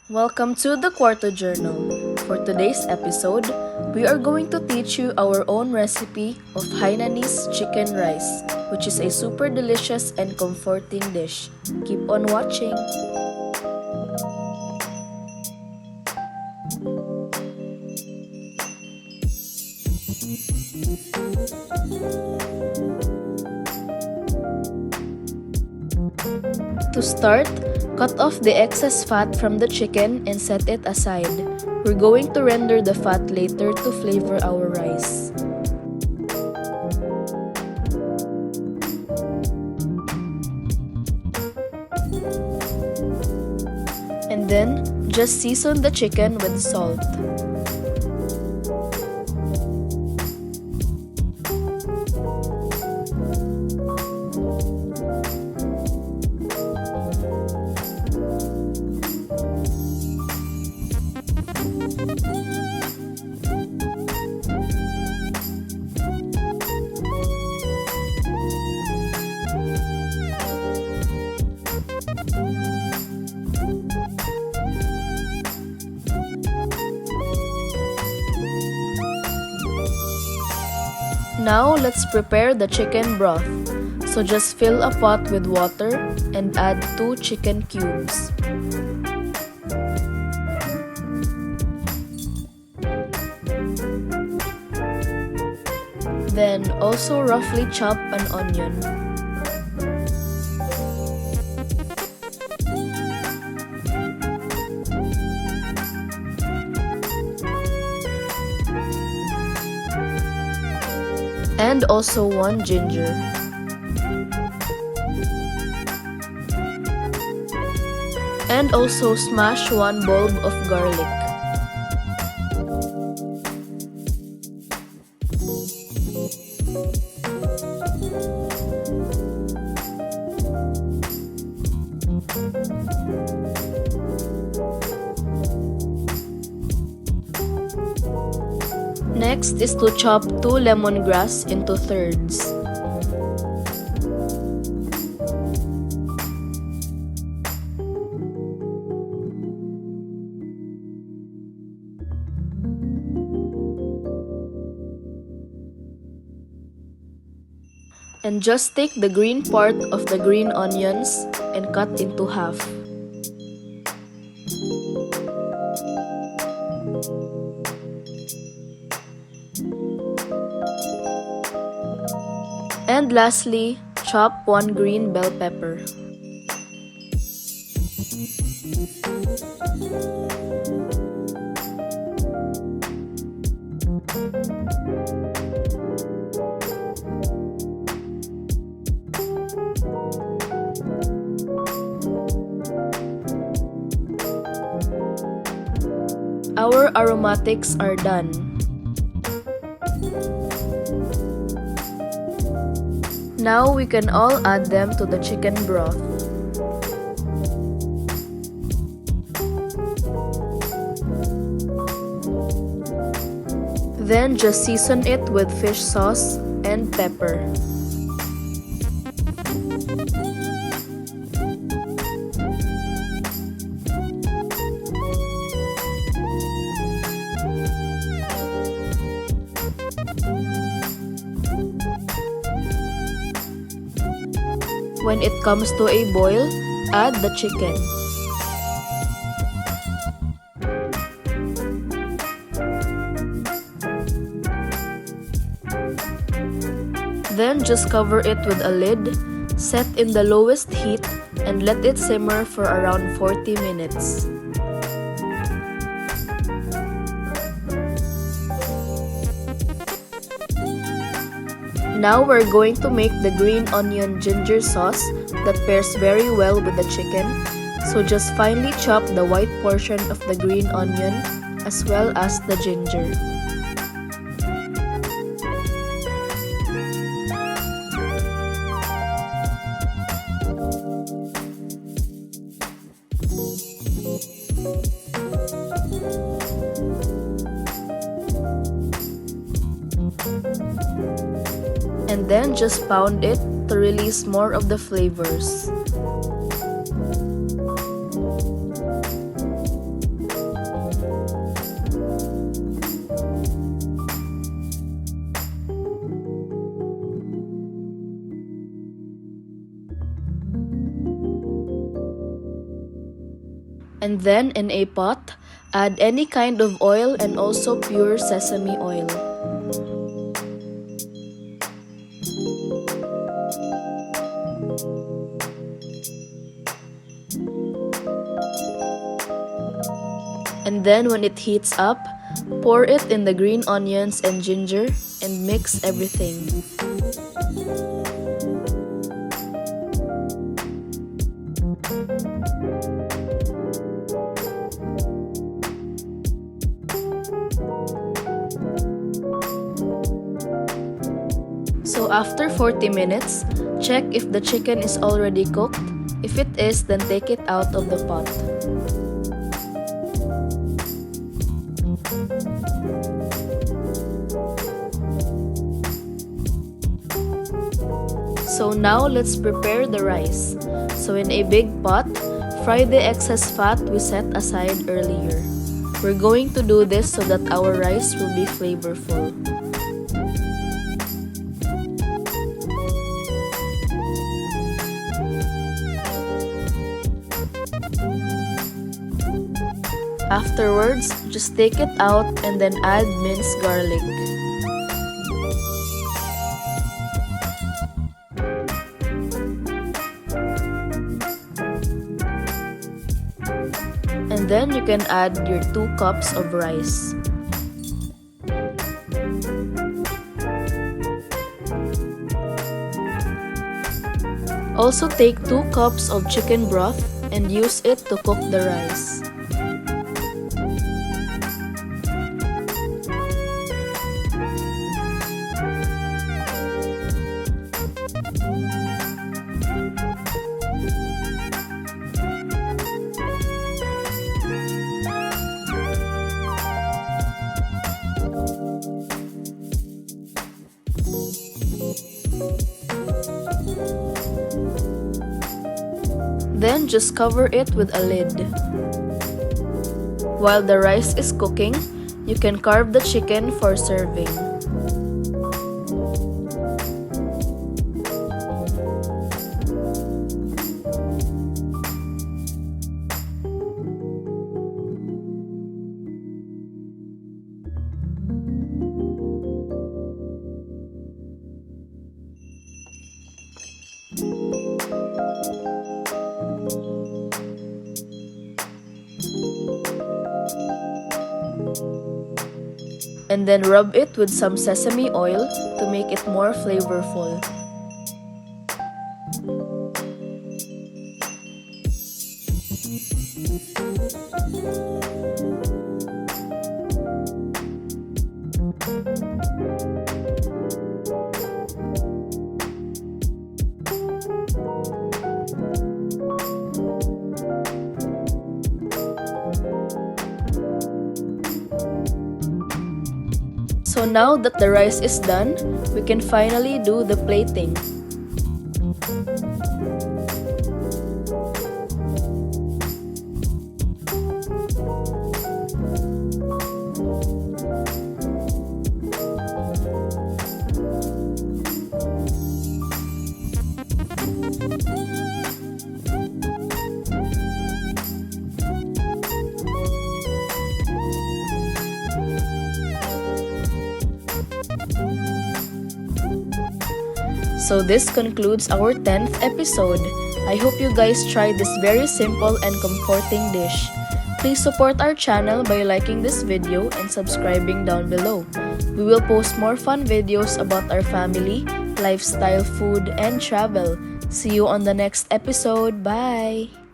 Welcome to the Cuarto Journal. For today's episode, we are going to teach you our own recipe of Hainanese chicken rice, which is a super delicious and comforting dish. Keep on watching! To start, cut off the excess fat from the chicken and set it aside. We're going to render the fat later to flavor our rice. And then, just season the chicken with salt. Now, let's prepare the chicken broth. So just fill a pot with water and add 2 chicken cubes. Then also roughly chop an onion. And also 1 ginger. And also smash 1 bulb of garlic. Next is to chop 2 lemongrass into thirds. And just take the green part of the green onions and cut into half. And lastly, chop 1 green bell pepper. Our aromatics are done. Now we can all add them to the chicken broth. Then just season it with fish sauce and pepper. When it comes to a boil, add the chicken. Then just cover it with a lid, set in the lowest heat, and let it simmer for around 40 minutes. Now we're going to make the green onion ginger sauce that pairs very well with the chicken. So just finely chop the white portion of the green onion as well as the ginger. And then just pound it to release more of the flavors. And then in a pot, add any kind of oil and also pure sesame oil. And then when it heats up, pour it in the green onions and ginger and mix everything. So after 40 minutes, check if the chicken is already cooked. If it is, then take it out of the pot. So now let's prepare the rice. So in a big pot, fry the excess fat we set aside earlier. We're going to do this so that our rice will be flavorful. Afterwards, just take it out and then add minced garlic. And then you can add your 2 cups of rice. Also take 2 cups of chicken broth and use it to cook the rice. Then just cover it with a lid. While the rice is cooking, you can carve the chicken for serving. And then rub it with some sesame oil to make it more flavorful. So now that the rice is done, we can finally do the plating. So this concludes our 10th episode. I hope you guys tried this very simple and comforting dish. Please support our channel by liking this video and subscribing down below. We will post more fun videos about our family, lifestyle, food, and travel. See you on the next episode. Bye!